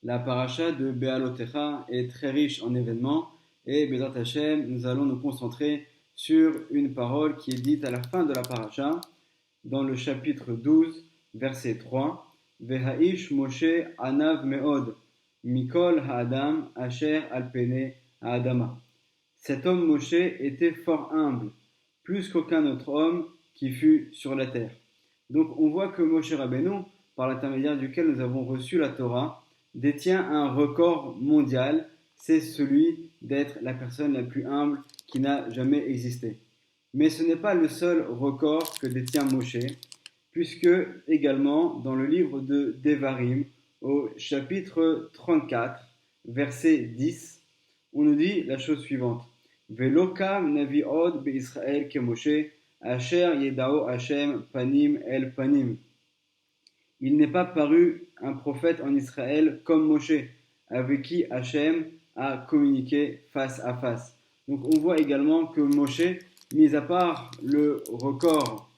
La paracha de Be'alotecha est très riche en événements et Bezrat Hashem, nous allons nous concentrer sur une parole qui est dite à la fin de la paracha, dans le chapitre 12, verset 3. Veha'ish Moshe anav me'od, mikol ha'adam asher al pene ha'adama. Cet homme Moshe était fort humble, plus qu'aucun autre homme qui fut sur la terre. Donc on voit que Moshe Rabbeinu, par l'intermédiaire duquel nous avons reçu la Torah, détient un record mondial, c'est celui d'être la personne la plus humble qui n'a jamais existé. Mais ce n'est pas le seul record que détient Moshe, puisque également dans le livre de Devarim, au chapitre 34, verset 10, on nous dit la chose suivante. Velokam navi od be'Israël ke Moshe, asher yedao Hashem panim el panim. Il n'est pas paru un prophète en Israël comme Moshe, avec qui Hachem a communiqué face à face. Donc on voit également que Moshe, mis à part le record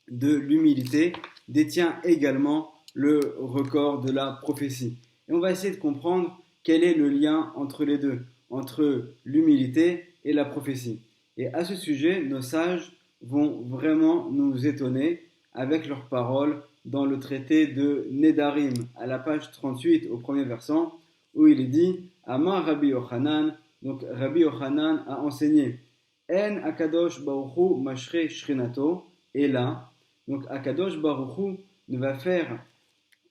de l'humilité, détient également le record de la prophétie. Et on va essayer de comprendre quel est le lien entre les deux, entre l'humilité et la prophétie. Et à ce sujet, nos sages vont vraiment nous étonner avec leurs paroles dans le traité de Nedarim, à la page 38, au premier versant, où il est dit Amar Rabbi Yochanan, donc Rabbi Yochanan a enseigné En Akadosh Baruchu Mashre Shrinato, et là, donc Akadosh Baruchu ne va faire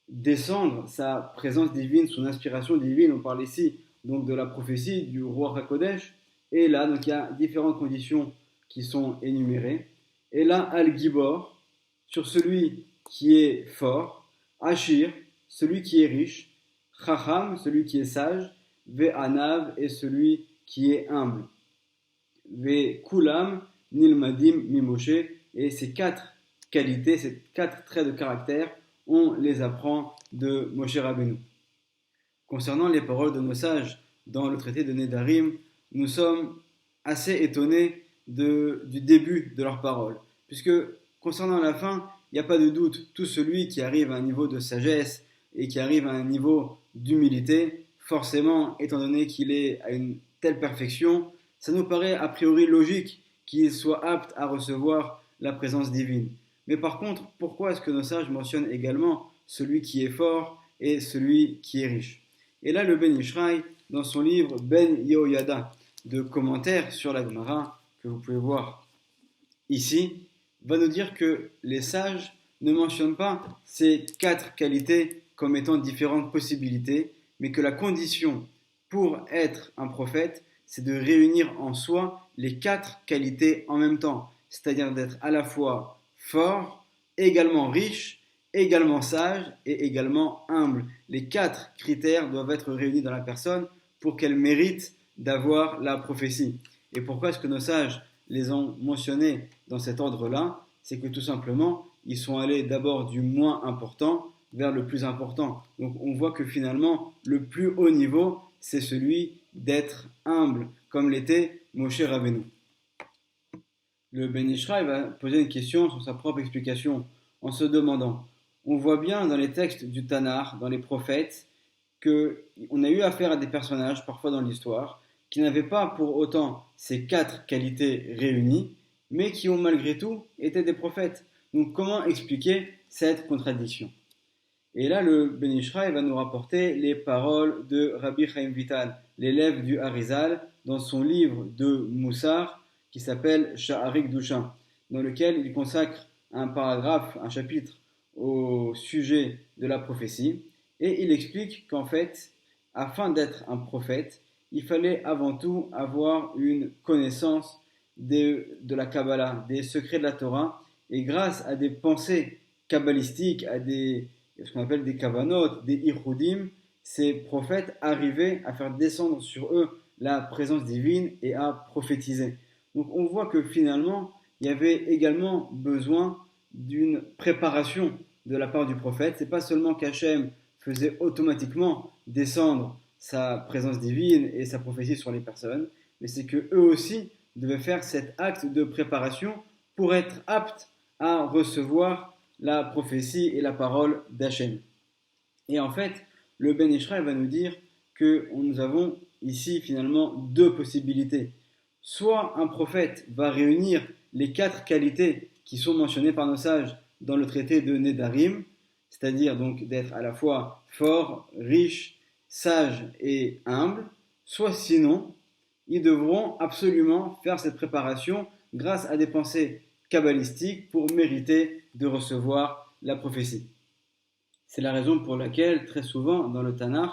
descendre sa présence divine, son inspiration divine. On parle ici donc de la prophétie du roi HaKodesh, et là, donc il y a différentes conditions qui sont énumérées. Et là, Al-Gibor, sur celui qui est fort, Ashir, celui qui est riche, Chacham, celui qui est sage, Ve'anav, et celui qui est humble. Ve'kulam, Nilmadim, Mimoshe, et ces quatre qualités, ces quatre traits de caractère, on les apprend de Moshe Rabbeinu. Concernant les paroles de nos sages dans le traité de Nedarim, nous sommes assez étonnés du début de leurs paroles, puisque concernant la fin, il n'y a pas de doute, tout celui qui arrive à un niveau de sagesse et qui arrive à un niveau d'humilité, forcément, étant donné qu'il est à une telle perfection, ça nous paraît a priori logique qu'il soit apte à recevoir la présence divine. Mais par contre, pourquoi est-ce que nos sages mentionnent également celui qui est fort et celui qui est riche? Et là, le Ben Ishraï, dans son livre Ben Yehoyada, de commentaires sur la Gemara, que vous pouvez voir ici, va nous dire que les sages ne mentionnent pas ces quatre qualités comme étant différentes possibilités, mais que la condition pour être un prophète, c'est de réunir en soi les quatre qualités en même temps, c'est-à-dire d'être à la fois fort, également riche, également sage et également humble. Les quatre critères doivent être réunis dans la personne pour qu'elle mérite d'avoir la prophétie. Et pourquoi est-ce que nos sages les ont mentionnés dans cet ordre-là? C'est que tout simplement, ils sont allés d'abord du moins important vers le plus important. Donc on voit que finalement, le plus haut niveau, c'est celui d'être humble, comme l'était Moshe Rabbeinu. Le Ben Ishraï va poser une question sur sa propre explication en se demandant, on voit bien dans les textes du Tanakh, dans les prophètes, qu'on a eu affaire à des personnages, parfois dans l'histoire, qui n'avaient pas pour autant ces quatre qualités réunies, mais qui ont malgré tout été des prophètes. Donc comment expliquer cette contradiction? Et là, le Ben Ishraï va nous rapporter les paroles de Rabbi Chaim Vital, l'élève du Harizal, dans son livre de Moussar, qui s'appelle Sha'arik Dusha, dans lequel il consacre un paragraphe, un chapitre au sujet de la prophétie, et il explique qu'en fait, afin d'être un prophète, il fallait avant tout avoir une connaissance de la Kabbalah, des secrets de la Torah, et grâce à des pensées kabbalistiques, à ce qu'on appelle des kavanot, des ichudim, ces prophètes arrivaient à faire descendre sur eux la présence divine et à prophétiser. Donc on voit que finalement, il y avait également besoin d'une préparation de la part du prophète. C'est pas seulement qu'Hachem faisait automatiquement descendre sa présence divine et sa prophétie sur les personnes, mais c'est que eux aussi devaient faire cet acte de préparation pour être aptes à recevoir la prophétie et la parole d'Hachem. Et en fait, le Ben Ishraï va nous dire que nous avons ici finalement deux possibilités. Soit un prophète va réunir les quatre qualités qui sont mentionnées par nos sages dans le traité de Nedarim, c'est-à-dire donc d'être à la fois fort, riche, sage et humble, soit sinon, ils devront absolument faire cette préparation grâce à des pensées kabbalistiques pour mériter de recevoir la prophétie. C'est la raison pour laquelle, très souvent, dans le Tanakh,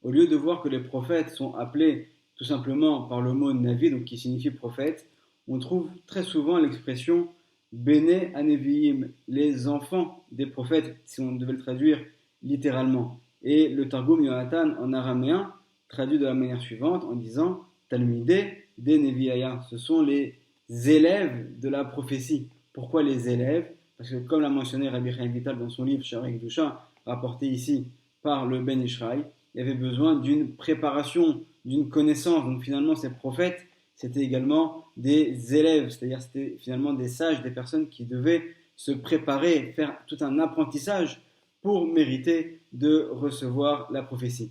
au lieu de voir que les prophètes sont appelés tout simplement par le mot Navi, donc qui signifie prophète, on trouve très souvent l'expression Bene Aneviim, les enfants des prophètes, si on devait le traduire littéralement. Et le Targum Yohatan en araméen traduit de la manière suivante en disant Talmideh de Neviaya, ce sont les élèves de la prophétie. Pourquoi les élèves? Parce que comme l'a mentionné Rabbi Chaim Vital dans son livre Sharek Dusha, rapporté ici par le Ben Ishraï, il y avait besoin d'une préparation, d'une connaissance. Donc finalement, ces prophètes, c'était également des élèves, c'est-à-dire c'était finalement des sages, des personnes qui devaient se préparer, faire tout un apprentissage pour mériter de recevoir la prophétie.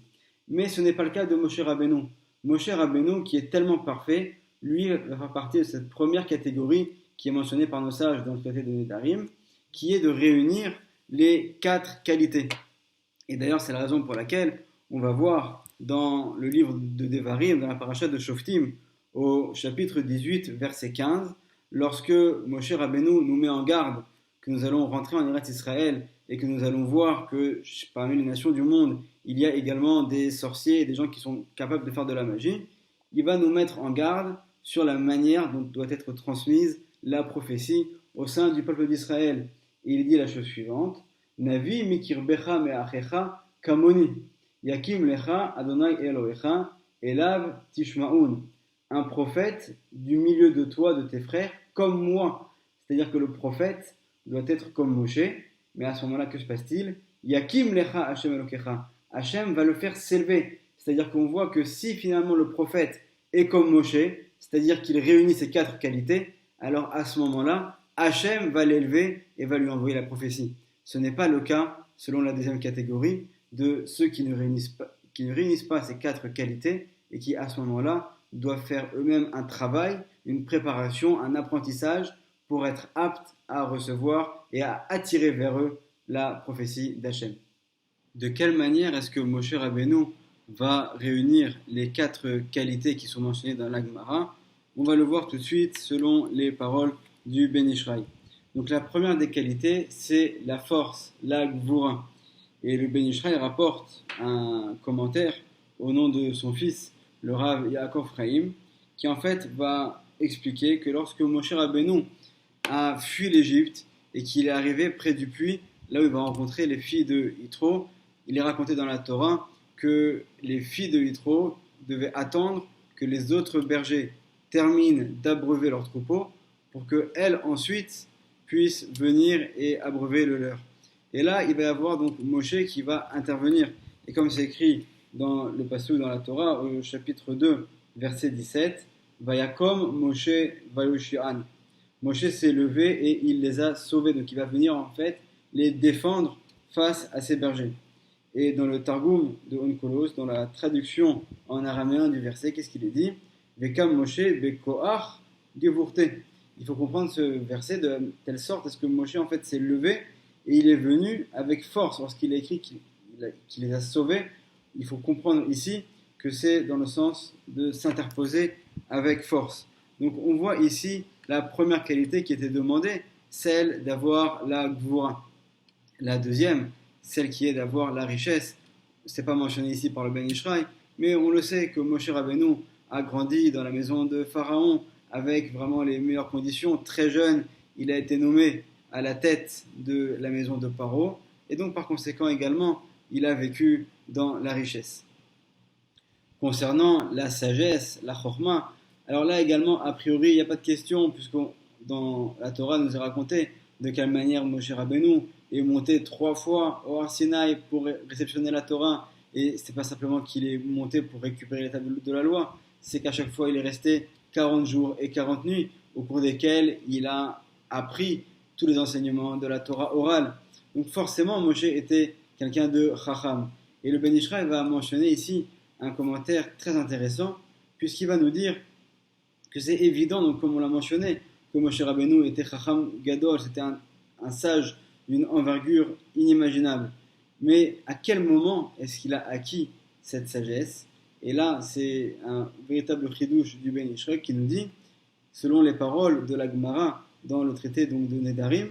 Mais ce n'est pas le cas de Moshe Rabbeinu. Moshe Rabbeinu, qui est tellement parfait, lui va faire partie de cette première catégorie qui est mentionnée par nos sages dans le traité de Nedarim, qui est de réunir les quatre qualités. Et d'ailleurs, c'est la raison pour laquelle on va voir dans le livre de Devarim, dans la paracha de Shoftim, au chapitre 18, verset 15, lorsque Moshe Rabbeinu nous met en garde que nous allons rentrer en Eretz Israël et que nous allons voir que parmi les nations du monde, il y a également des sorciers et des gens qui sont capables de faire de la magie, il va nous mettre en garde sur la manière dont doit être transmise la prophétie au sein du peuple d'Israël. Et il dit la chose suivante, Navi mikirbecha me'achecha kamoni, yakim lecha Adonai Elohecha, elav tishmaun. Un prophète du milieu de toi, de tes frères, comme moi. C'est-à-dire que le prophète doit être comme Moshe, mais à ce moment-là, que se passe-t-il? Yakim lecha Hashem Elokecha. Hashem va le faire s'élever. C'est-à-dire qu'on voit que si finalement le prophète est comme Moshe, c'est-à-dire qu'il réunit ces quatre qualités, alors à ce moment-là, Hashem va l'élever et va lui envoyer la prophétie. Ce n'est pas le cas, selon la deuxième catégorie, de ceux qui ne réunissent pas ces quatre qualités et qui, à ce moment-là, doivent faire eux-mêmes un travail, une préparation, un apprentissage pour être aptes à recevoir et à attirer vers eux la prophétie d'Hachem. De quelle manière est-ce que Moshe Rabbeinu va réunir les quatre qualités qui sont mentionnées dans la Gemara? On va le voir tout de suite selon les paroles du Ben Ishraï. Donc la première des qualités, c'est la force, la Gvura. Et le Ben Ishraï rapporte un commentaire au nom de son fils, le Rav Yaakov Chaim, qui en fait va expliquer que lorsque Moshe Rabbeinu a fui l'Égypte et qu'il est arrivé près du puits, là où il va rencontrer les filles de Yitro, il est raconté dans la Torah que les filles de Yitro devaient attendre que les autres bergers terminent d'abreuver leurs troupeaux pour qu'elles ensuite puissent venir et abreuver le leur. Et là, il va y avoir donc Moshe qui va intervenir. Et comme c'est écrit dans le passage dans la Torah, au chapitre 2, verset 17, Vayakom Moshe Vayoshian. Moshe s'est levé et il les a sauvés. Donc il va venir en fait les défendre face à ces bergers. Et dans le Targum de Onkelos, dans la traduction en araméen du verset, qu'est-ce qu'il est dit? Vekam Moshe bekoach gevurte. Il faut comprendre ce verset de telle sorte à ce que Moshe en fait s'est levé et il est venu avec force. Lorsqu'il a écrit qu'il les a sauvés, il faut comprendre ici que c'est dans le sens de s'interposer avec force. Donc on voit ici la première qualité qui était demandée, celle d'avoir la gvura. La deuxième, celle qui est d'avoir la richesse. Ce n'est pas mentionné ici par le Ben Ishraï, mais on le sait que Moshe Rabbeinu a grandi dans la maison de Pharaon avec vraiment les meilleures conditions. Très jeune, il a été nommé à la tête de la maison de Paro, et donc par conséquent également, il a vécu dans la richesse. Concernant la sagesse, la chorma, alors là également, a priori, il n'y a pas de question, puisque dans la Torah nous est raconté de quelle manière Moshe Rabbeinu est monté 3 fois au Har Sinaï pour réceptionner la Torah, et c'est pas simplement qu'il est monté pour récupérer les tables de la loi, c'est qu'à chaque fois il est resté 40 jours et 40 nuits, au cours desquels il a appris tous les enseignements de la Torah orale. Donc forcément, Moshe était quelqu'un de chacham. Et le Ben Ishraï va mentionner ici un commentaire très intéressant, puisqu'il va nous dire que c'est évident, donc comme on l'a mentionné, que Moshe Rabbeinu était Chacham Gadol, c'était un sage d'une envergure inimaginable. Mais à quel moment est-ce qu'il a acquis cette sagesse? Et là, c'est un véritable chidouche du Ben Ishraï qui nous dit, selon les paroles de la Gemara dans le traité donc, de Nedarim,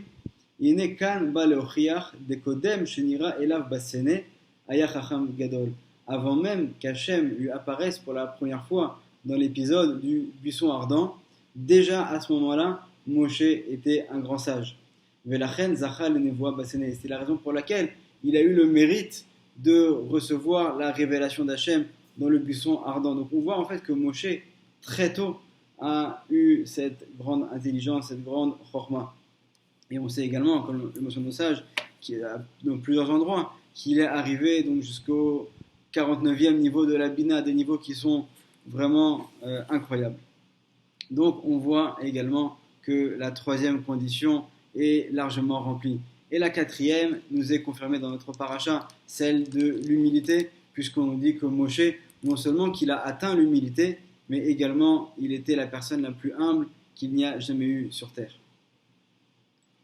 Ine kan ba leochiach dekodem shenira elav basene aya chacham gadol. Avant même qu'Hachem lui apparaisse pour la première fois dans l'épisode du buisson ardent, déjà à ce moment-là, Moshe était un grand sage. Velachen zachal nevoa basene. C'est la raison pour laquelle il a eu le mérite de recevoir la révélation d'Hachem dans le buisson ardent. Donc on voit en fait que Moshe, très tôt, a eu cette grande intelligence, cette grande chorma. Et on sait également, comme le mentionne nos sages, qu'il a dans plusieurs endroits, qu'il est arrivé donc jusqu'au 49e niveau de la Bina, des niveaux qui sont vraiment incroyables. Donc on voit également que la troisième condition est largement remplie. Et la quatrième nous est confirmée dans notre paracha, celle de l'humilité, puisqu'on nous dit que Moshe, non seulement qu'il a atteint l'humilité, mais également il était la personne la plus humble qu'il n'y a jamais eu sur terre.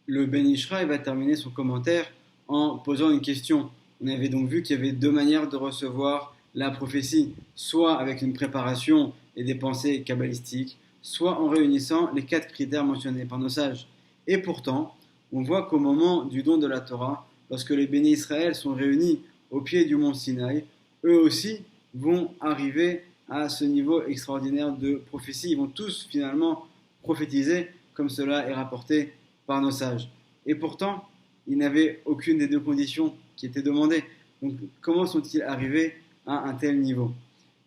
Le Ben Ishraï va terminer son commentaire en posant une question. On avait donc vu qu'il y avait deux manières de recevoir la prophétie, soit avec une préparation et des pensées kabbalistiques, soit en réunissant les 4 critères mentionnés par nos sages. Et pourtant, on voit qu'au moment du don de la Torah, lorsque les bénis Israël sont réunis au pied du mont Sinaï, eux aussi vont arriver à ce niveau extraordinaire de prophétie. Ils vont tous finalement prophétiser, comme cela est rapporté par nos sages. Et pourtant, ils n'avaient aucune des deux conditions qui étaient demandées. Donc, comment sont-ils arrivés à un tel niveau?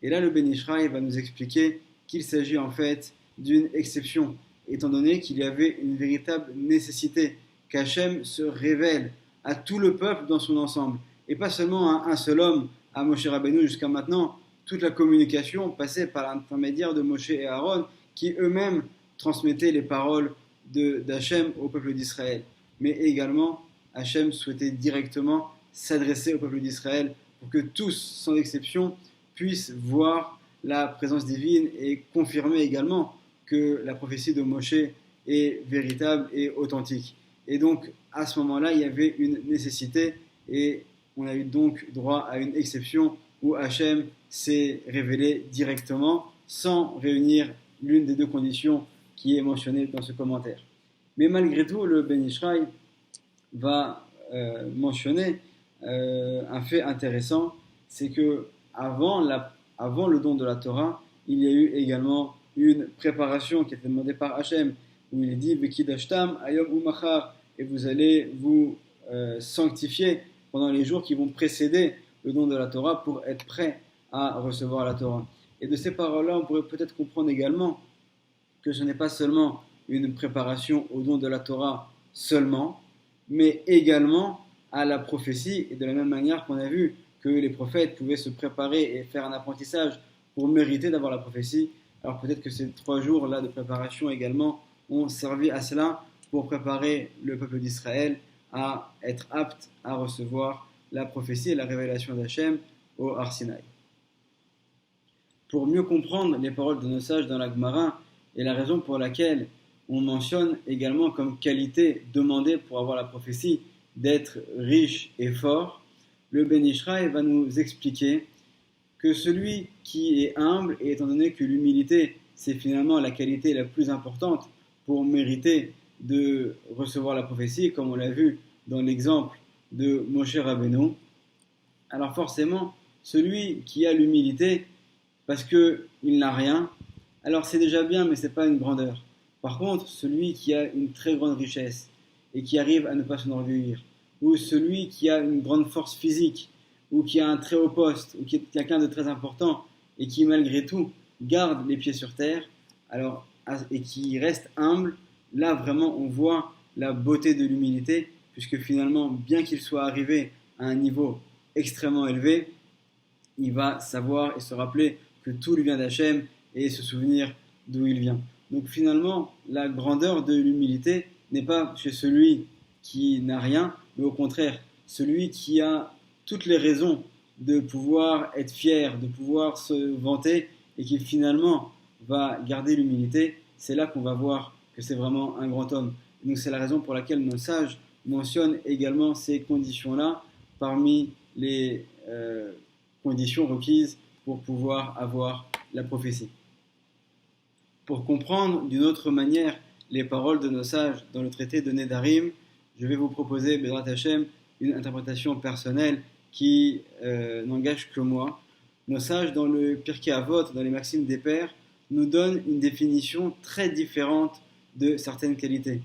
Et là, le Ben Ishraï va nous expliquer qu'il s'agit en fait d'une exception, étant donné qu'il y avait une véritable nécessité qu'Hachem se révèle à tout le peuple dans son ensemble, et pas seulement à un seul homme, à Moshe Rabbeinu. Jusqu'à maintenant, toute la communication passait par l'intermédiaire de Moshe et Aaron, qui eux-mêmes transmettaient les paroles d'Hachem au peuple d'Israël. Mais également, Hachem souhaitait directement s'adresser au peuple d'Israël pour que tous, sans exception, puissent voir la présence divine et confirmer également que la prophétie de Moshe est véritable et authentique. Et donc, à ce moment-là, il y avait une nécessité et on a eu donc droit à une exception où Hachem s'est révélé directement sans réunir l'une des deux conditions qui est mentionnée dans ce commentaire. Mais malgré tout, le Ben Ishraï va mentionner un fait intéressant, c'est que avant le don de la Torah, il y a eu également une préparation qui était demandée par Hachem, où il est dit Vekidashtam ayom umachar, et vous allez vous sanctifier pendant les jours qui vont précéder le don de la Torah pour être prêt à recevoir la Torah. Et de ces paroles-là, on pourrait peut-être comprendre également que ce n'est pas seulement une préparation au don de la Torah seulement, mais également à la prophétie, et de la même manière qu'on a vu que les prophètes pouvaient se préparer et faire un apprentissage pour mériter d'avoir la prophétie. Alors peut-être que ces 3 jours-là de préparation également ont servi à cela pour préparer le peuple d'Israël à être apte à recevoir la prophétie et la révélation d'Hachem au Har Sinaï. Pour mieux comprendre les paroles de nos sages dans la Gemara et la raison pour laquelle on mentionne également comme qualité demandée pour avoir la prophétie d'être riche et fort, le Ben Ishraï va nous expliquer que celui qui est humble, et étant donné que l'humilité c'est finalement la qualité la plus importante pour mériter de recevoir la prophétie, comme on l'a vu dans l'exemple de Moshe Rabbeinu, alors forcément celui qui a l'humilité parce qu'il n'a rien, alors c'est déjà bien, mais ce n'est pas une grandeur. Par contre, celui qui a une très grande richesse et qui arrive à ne pas s'enorgueillir, ou celui qui a une grande force physique, ou qui a un très haut poste, ou qui est quelqu'un de très important, et qui malgré tout garde les pieds sur terre, alors, et qui reste humble, là vraiment on voit la beauté de l'humilité, puisque finalement, bien qu'il soit arrivé à un niveau extrêmement élevé, il va savoir et se rappeler que tout lui vient d'Hachem et se souvenir d'où il vient. Donc finalement, la grandeur de l'humilité n'est pas chez celui qui n'a rien, mais au contraire, celui qui a toutes les raisons de pouvoir être fier, de pouvoir se vanter, et qui finalement va garder l'humilité, c'est là qu'on va voir que c'est vraiment un grand homme. Donc c'est la raison pour laquelle nos sages mentionnent également ces conditions-là parmi les conditions requises pour pouvoir avoir la prophétie. Pour comprendre d'une autre manière les paroles de nos sages dans le traité de Nedarim, je vais vous proposer, Bezrat Hashem, une interprétation personnelle qui n'engage que moi. Nos sages, dans le Pirkei Avot, dans les Maximes des Pères, nous donnent une définition très différente de certaines qualités.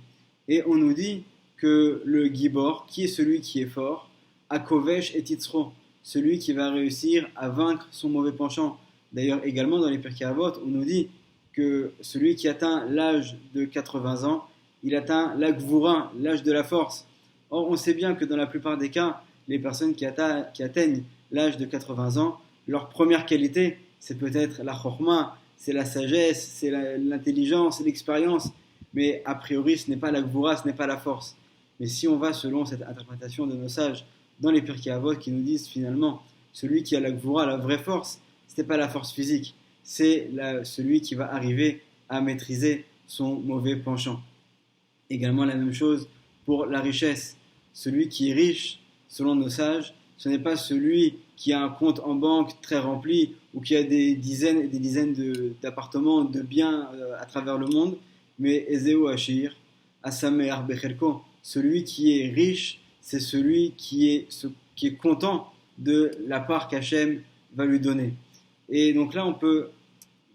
Et on nous dit que le Gibor, qui est celui qui est fort, Akovesh et Titzro, celui qui va réussir à vaincre son mauvais penchant. D'ailleurs, également dans les Pirkei Avot, on nous dit que celui qui atteint l'âge de 80 ans, il atteint l'Agvura, l'âge de la force. Or, on sait bien que dans la plupart des cas, les personnes qui atteignent l'âge de 80 ans, leur première qualité, c'est peut-être la chorma, c'est la sagesse, c'est l'intelligence, c'est l'expérience, mais a priori, ce n'est pas l'Agvura, ce n'est pas la force. Mais si on va selon cette interprétation de nos sages dans les Pirkei Avot qui nous disent finalement, celui qui a l'Agvura, la vraie force, ce n'est pas la force physique, c'est celui qui va arriver à maîtriser son mauvais penchant. Également la même chose pour la richesse. Celui qui est riche, selon nos sages, ce n'est pas celui qui a un compte en banque très rempli ou qui a des dizaines et des dizaines d'appartements, de biens à travers le monde, mais Ezeo Hachir, Asamer Bechelko, celui qui est riche, c'est celui qui est content de la part qu'Hachem va lui donner. Et donc là, on peut,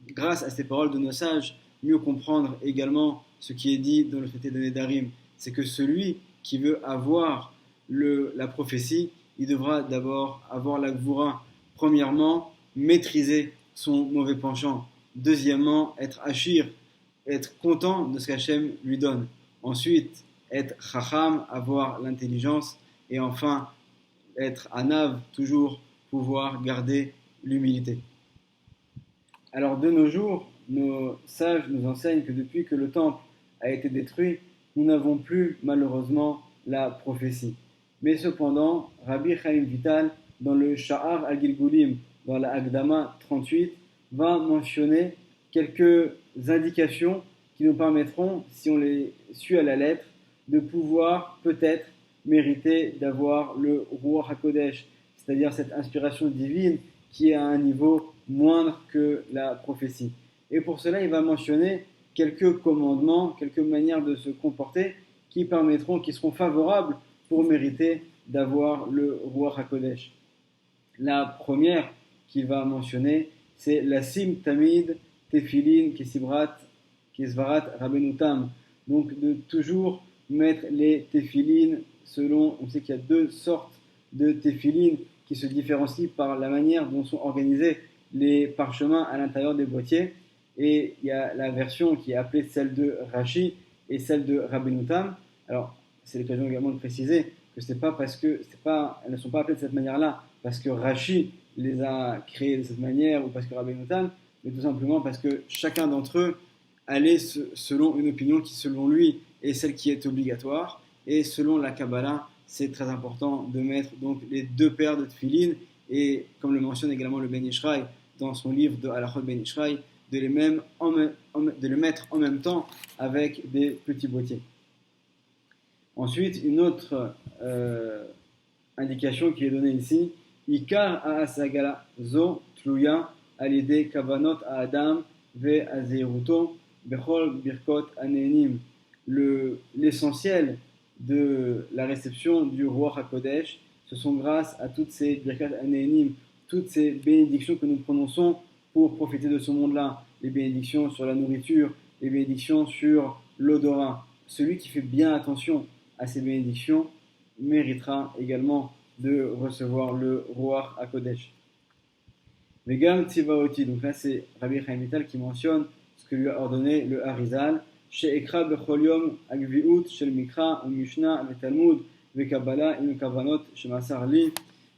grâce à ces paroles de nos sages, mieux comprendre également ce qui est dit dans le traité de Nedarim. C'est que celui qui veut avoir la prophétie, il devra d'abord avoir la gvoura. Premièrement, maîtriser son mauvais penchant. Deuxièmement, être achir, être content de ce qu'Hachem lui donne. Ensuite, être chacham, avoir l'intelligence. Et enfin, être anav, toujours pouvoir garder l'humilité. Alors de nos jours, nos sages nous enseignent que depuis que le temple a été détruit, nous n'avons plus malheureusement la prophétie. Mais cependant, Rabbi Chaim Vital, dans le Sha'ar al-Gilgulim, dans la Agdama 38, va mentionner quelques indications qui nous permettront, si on les suit à la lettre, de pouvoir peut-être mériter d'avoir le Ruach HaKodesh, c'est-à-dire cette inspiration divine qui est à un niveau moindre que la prophétie. Et pour cela, il va mentionner quelques commandements, quelques manières de se comporter qui seront favorables pour mériter d'avoir le Ruach HaKodesh. La première qu'il va mentionner, c'est la Sim Tamid Tefillin Kesvarat Rabbenutam. Donc de toujours mettre les Tefillin selon, on sait qu'il y a deux sortes de Tefillin qui se différencient par la manière dont sont organisés les parchemins à l'intérieur des boîtiers. Et il y a la version qui est appelée celle de Rashi et celle de Rabbenutam. Alors, c'est l'occasion également de préciser que elles ne sont pas appelées de cette manière-là parce que Rashi les a créées de cette manière ou parce que Rabbenutam, mais tout simplement parce que chacun d'entre eux allait selon une opinion qui, selon lui, est celle qui est obligatoire. Et selon la Kabbalah, c'est très important de mettre donc les deux paires de tefillin et, comme le mentionne également le Ben Ishraï dans son livre de Halachot Ben Ishraï, de les mettre en même temps avec des petits boîtiers. Ensuite, une autre indication qui est donnée ici, Ikar Asagala Zo Tluya Alide Kavanot Adam Ve Azeiruto Bechol Birkot Anenim. L'essentiel de la réception du Ruach HaKodesh, ce sont grâce à toutes ces Birkat Anenim, toutes ces bénédictions que nous prononçons pour profiter de ce monde-là, les bénédictions sur la nourriture, les bénédictions sur l'odorat. Celui qui fait bien attention à ces bénédictions méritera également de recevoir le Ruach HaKodesh. Vegam Tzivaoti, donc là c'est Rabbi Chaim Vital qui mentionne ce que lui a ordonné le Harizal, She'ekra bechol yom agviut shel mikra u'mishna ve'talmud ve'kabbalah im kavanot shemasar li,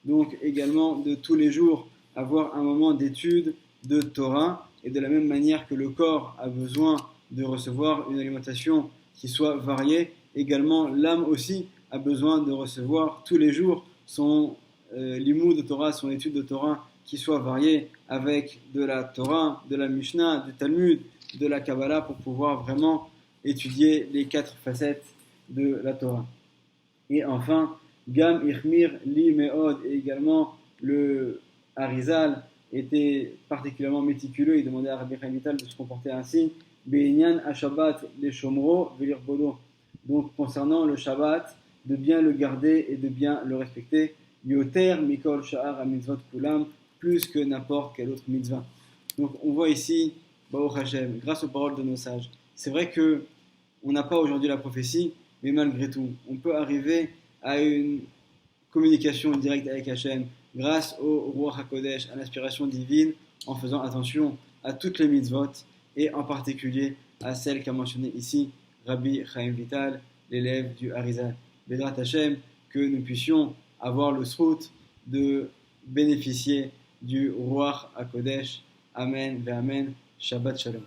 donc également de tous les jours avoir un moment d'étude de Torah, et de la même manière que le corps a besoin de recevoir une alimentation qui soit variée, également l'âme aussi a besoin de recevoir tous les jours son limoud de Torah, son étude de Torah, qui soit variée avec de la Torah, de la Mishnah, du Talmud, de la Kabbalah, pour pouvoir vraiment étudier les 4 facettes de la Torah. Et enfin, Gam Ichmir Li Meod, et également le Harizal était particulièrement méticuleux, il demandait à Rabbi Chaim Vital de se comporter ainsi. Be'inyan Shabbat les Shomro Velir Bodo. Donc concernant le Shabbat, de bien le garder et de bien le respecter. Yoter Mikol Sha'ar Mitzvot Kulam, plus que n'importe quelle autre mitzvah. Donc on voit ici, Baruch Hashem, grâce aux paroles de nos sages. C'est vrai que on n'a pas aujourd'hui la prophétie, mais malgré tout, on peut arriver à une communication directe avec Hachem grâce au Ruach HaKodesh, à l'inspiration divine, en faisant attention à toutes les mitzvot et en particulier à celle qu'a mentionné ici Rabbi Chaim Vital, l'élève du Harizal. Bédrat Hachem, que nous puissions avoir le srout de bénéficier du Ruach HaKodesh. Amen ve Amen. Shabbat Shalom.